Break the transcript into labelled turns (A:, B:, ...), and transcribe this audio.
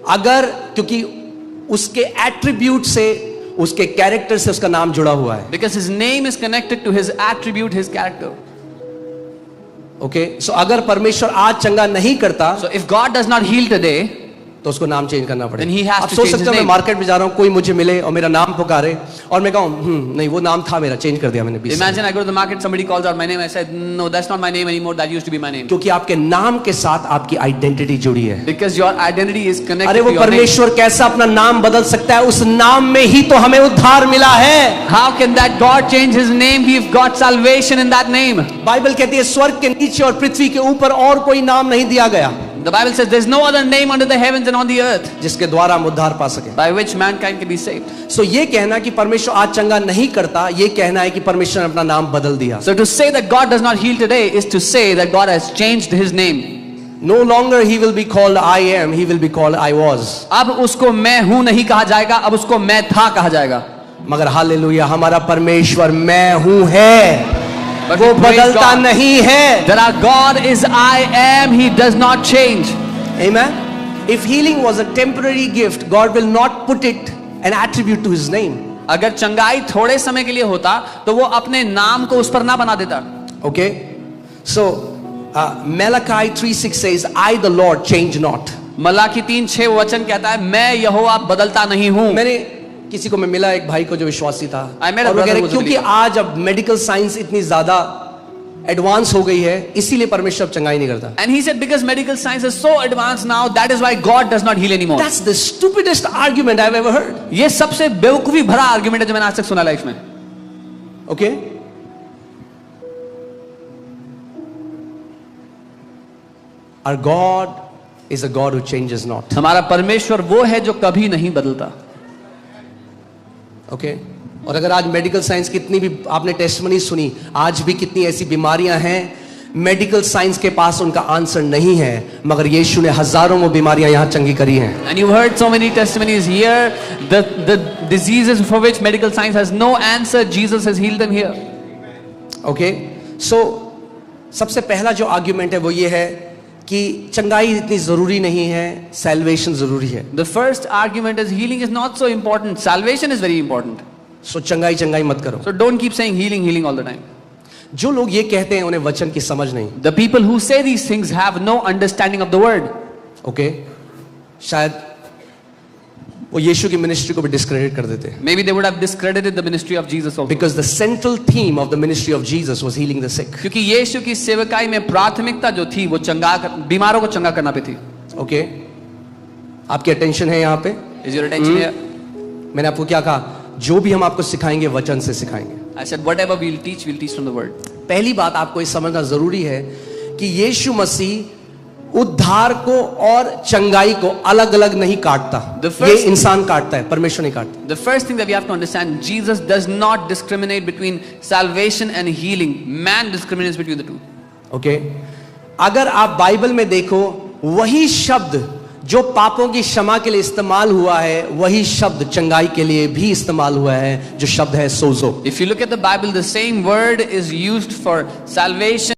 A: अगर क्योंकि उसके एट्रीब्यूट से, उसके कैरेक्टर से उसका नाम जुड़ा हुआ है.
B: Because his name is connected to his attribute, his character.
A: Okay, so अगर परमेश्वर आज चंगा नहीं करता,
B: So if God does not heal today,
A: तो उसको नाम चेंज करना
B: Then he
A: पड़ेगा.
B: has
A: आप
B: to
A: सोच
B: change
A: सकते
B: his
A: हो मैं
B: name.
A: मार्केट में जा रहा हूँ, कोई मुझे मिले और मेरा नाम पुकारे और मैं कहूँ नहीं वो नाम था मेरा, चेंज कर दिया मैंने 20 साल.
B: imagine I go to the market, somebody calls out my name, I said, no, that's not my name anymore, that used to be my name.
A: क्योंकि आपके नाम के साथ आपकी आइडेंटिटी जुड़ी है.
B: Because your identity is connected
A: अरे
B: to
A: वो
B: your name.
A: परमेश्वर कैसा अपना नाम बदल सकता है? उस नाम में ही तो हमें उद्धार मिला है.
B: How can that God change his name? We've got salvation in that name.
A: Bible कहती है स्वर्ग के नीचे और पृथ्वी के ऊपर और कोई नाम नहीं दिया गया
B: The Bible says there's no other name under the heavens and on the earth
A: जिसके द्वारा हम उद्धार पा सके.
B: by which mankind can be saved.
A: सो ये कहना कि परमेश्वर आज चंगा नहीं करता, ये कहना है कि परमेश्वर ने अपना नाम बदल दिया.
B: So to say that God does not heal today is to say that God has changed his name.
A: No longer he will be called I am, he will be called I was.
B: अब उसको मैं हूं नहीं कहा जाएगा, अब उसको मैं था कहा जाएगा.
A: मगर हालेलुया, हमारा परमेश्वर मैं हूं है,
B: But
A: वो
B: we praise
A: बदलता
B: God
A: नहीं है.
B: that our God is I am, he does not change.
A: Amen. If healing was a temporary gift, God will not put it an attribute to his name.
B: अगर चंगाई थोड़े समय के लिए होता तो वो अपने नाम को उस पर ना बना देता.
A: Okay, so Malachi 3:6 says, I the Lord change not.
B: Malachi 3:6 वचन कहता है मैं यहोवा बदलता नहीं हूं.
A: मैंने किसी को मैं मिला, एक भाई को जो विश्वासी था,
B: I met a
A: और वो कह
B: brother
A: रहे
B: who was a
A: क्योंकि
B: believer.
A: आज अब मेडिकल साइंस इतनी ज्यादा एडवांस हो गई है, इसीलिए परमेश्वर अब चंगाई नहीं करता.
B: And he said because medical science is so advanced now, that is why God does not heal anymore.
A: That's the stupidest argument I've ever heard.
B: ये सबसे बेवकूफी भरा आर्गुमेंट है जो मैंने आज तक सुना लाइफ में.
A: Okay, our God is a God who changes not.
B: हमारा परमेश्वर वो है जो कभी नहीं बदलता.
A: ओके, और अगर आज मेडिकल साइंस कितनी भी आपने टेस्टमनी सुनी, आज भी कितनी ऐसी बीमारियां हैं मेडिकल साइंस के पास उनका आंसर नहीं है, मगर यीशु ने हजारों वो बीमारियां यहां चंगी करी हैं.
B: And you heard so many testimonies here, the diseases for which medical science has no answer, Jesus has healed them here.
A: Okay, so सबसे पहला जो आर्ग्यूमेंट है वो ये है कि चंगाई इतनी जरूरी नहीं है, सैल्वेशन जरूरी है.
B: The first argument is healing is not so important, salvation is very important.
A: सो चंगाई चंगाई मत करो.
B: So don't keep saying healing, healing all the time.
A: जो लोग ये कहते हैं उन्हें वचन की समझ नहीं.
B: The people who say these things have no understanding of the word.
A: Okay, शायद वो यीशु की मिनिस्ट्री को भी डिस्क्रेडिट कर देते हैं.
B: Maybe they would have discredited the ministry of Jesus also.
A: Because the central theme of the ministry of Jesus was healing the sick.
B: क्योंकि यीशु की सेवकाई में प्राथमिकता जो थी वो बीमारों को चंगा करना पे थी.
A: ओके, आपकी अटेंशन है यहाँ पे?
B: Is your attention here?
A: मैंने आपको क्या कहा? जो भी हम आपको सिखाएंगे वचन से सिखाएंगे.
B: I said whatever we'll teach from the word.
A: पहली बात आपको ये समझना जरूरी है कि यीशु मसीह उद्धार को और चंगाई को अलग अलग नहीं काटता. ये इंसान काटता है, परमेश्वर नहीं काटता.
B: The first thing that we have to understand, Jesus does not discriminate between salvation and healing. Man discriminates between the two.
A: Okay, अगर आप बाइबल में देखो, वही शब्द जो पापों की क्षमा के लिए इस्तेमाल हुआ है, वही शब्द चंगाई के लिए भी इस्तेमाल हुआ है, जो शब्द है सोजो.
B: If you look at the Bible, the same word is used for salvation